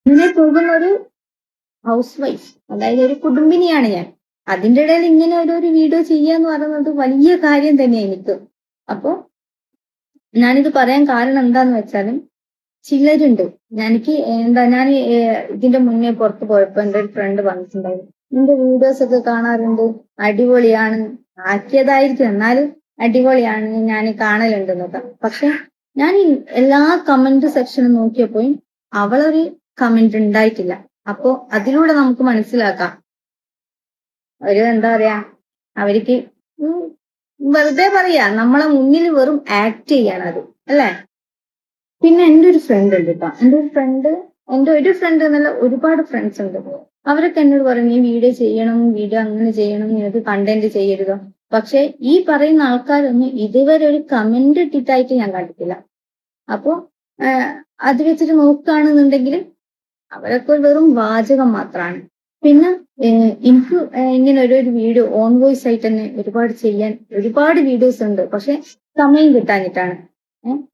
ഇങ്ങനെ പോകുന്ന ഒരു ഹൗസ് വൈഫ്, അതായത് ഒരു കുടുംബിനിയാണ് ഞാൻ. അതിന്റെ ഇടയിൽ ഇങ്ങനെ ഒരു വീഡിയോ ചെയ്യാന്ന് പറയുന്നത് വലിയ കാര്യം തന്നെയാണ് എനിക്ക്. അപ്പൊ ഞാനിത് പറയാൻ കാരണം എന്താന്ന് വെച്ചാലും, ചിലരുണ്ട് ഞാൻ ഇതിന്റെ മുന്നേ പുറത്ത് പോയപ്പോ എന്റെ ഒരു ഫ്രണ്ട് പറഞ്ഞിട്ടുണ്ടായിരുന്നു, നിന്റെ വീഡിയോസ് ഒക്കെ കാണാറുണ്ട്, അടിപൊളിയാണ്, ആക്കിയതായിരിക്കും എന്നാലും അടിപൊളിയാണ്, ഞാൻ കാണലുണ്ടെന്നൊക്കെ. പക്ഷെ ഞാൻ എല്ലാ കമന്റ് സെക്ഷനും നോക്കിയപ്പോഴും അവളൊരു കമന്റ് ഉണ്ടായിട്ടില്ല. അപ്പോ അതിലൂടെ നമുക്ക് മനസ്സിലാക്കാം എന്താ പറയാ, അവർക്ക് വെറുതെ പറയാ, നമ്മളെ മുന്നിൽ വെറും ആക്ട് ചെയ്യണത് അല്ലേ. പിന്നെ എന്റെ ഒരു ഫ്രണ്ട് ഉണ്ട് കേട്ടോ. എന്റെ ഒരു ഫ്രണ്ട് എന്നല്ല, ഒരുപാട് ഫ്രണ്ട്സ് ഉണ്ട്. അവരൊക്കെ എന്നോട് പറയും, നീ വീഡിയോ ചെയ്യണം, വീഡിയോ അങ്ങനെ ചെയ്യണം, നിനക്ക് കണ്ടന്റ് ചെയ്യരുതോ. പക്ഷെ ഈ പറയുന്ന ആൾക്കാരൊന്നും ഇതുവരെ ഒരു കമന്റ് ഇട്ടിട്ടായിട്ട് ഞാൻ കണ്ടിട്ടില്ല. അപ്പോ അത് വെച്ചിട്ട് നോക്കുകയാണെന്നുണ്ടെങ്കിൽ അവരൊക്കെ വെറും വാചകം മാത്രമാണ്. പിന്നെ എനിക്ക് ഇങ്ങനെ ഒരു വീഡിയോ ഓൺ വോയിസ് ആയിട്ട് തന്നെ ഒരുപാട് ചെയ്യാൻ ഒരുപാട് വീഡിയോസ് ഉണ്ട്, പക്ഷെ സമയം കിട്ടാഞ്ഞിട്ടാണ്.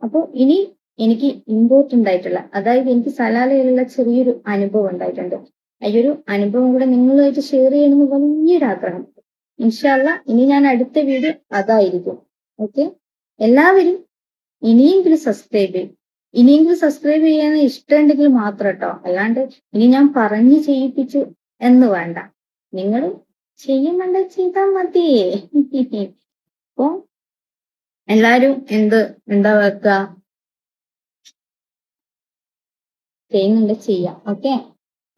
അപ്പൊ ഇനി എനിക്ക് ഇമ്പോർട്ടന്റ് ആയിട്ടുള്ള, അതായത് എനിക്ക് സലാലയിലുള്ള ചെറിയൊരു അനുഭവം ഉണ്ടായിട്ടുണ്ട്. ഈ ഒരു അനുഭവം കൂടെ നിങ്ങളുമായിട്ട് ഷെയർ ചെയ്യണമെന്ന് വലിയൊരു ആഗ്രഹം. ഇൻഷാ അല്ലാഹ് ഇനി ഞാൻ അടുത്ത വീഡിയോ അതായിരിക്കും. ഓക്കെ, എല്ലാവരും ഇനിയെങ്കിലും സബ്സ്ക്രൈബ് ചെയ്യാൻ ഇഷ്ടമുണ്ടെങ്കിൽ മാത്രം കേട്ടോ. അല്ലാണ്ട് ഇനി ഞാൻ പറഞ്ഞു ചെയ്യിപ്പിച്ചു എന്ന് വേണ്ട, നിങ്ങൾ ചെയ്യുന്നുണ്ട് ചെയ്താൽ മതി. അപ്പൊ എല്ലാരും എന്താ വെക്കുക, ചെയ്യുന്നുണ്ട് ചെയ്യാം. ഓക്കെ,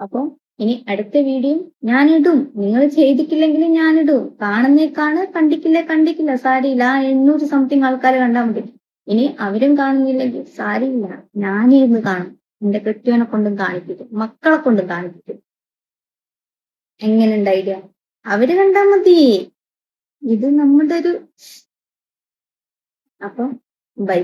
അപ്പൊ ഇനി അടുത്ത വീഡിയോ ഞാനിടും. നിങ്ങൾ ചെയ്തിട്ടില്ലെങ്കിലും ഞാനിടും. കാണുന്നേക്കാണ്, കണ്ടിക്കില്ല സാരിയില്ല. 800 സംതിങ് ആൾക്കാർ കണ്ടാൽ മതി. ഇനി അവരും കാണുന്നില്ലെങ്കിൽ സാരിയില്ല, ഞാനിരുന്ന് കാണും. എന്റെ കെട്ടിയവനെ കൊണ്ടും കാണിപ്പിക്കും, മക്കളെ കൊണ്ടും കാണിപ്പിക്കും. എങ്ങനെയുണ്ട് ഐഡിയ? അവര് കണ്ടാ മതി. ഇത് നമ്മുടെ ഒരു, അപ്പം ബൈ.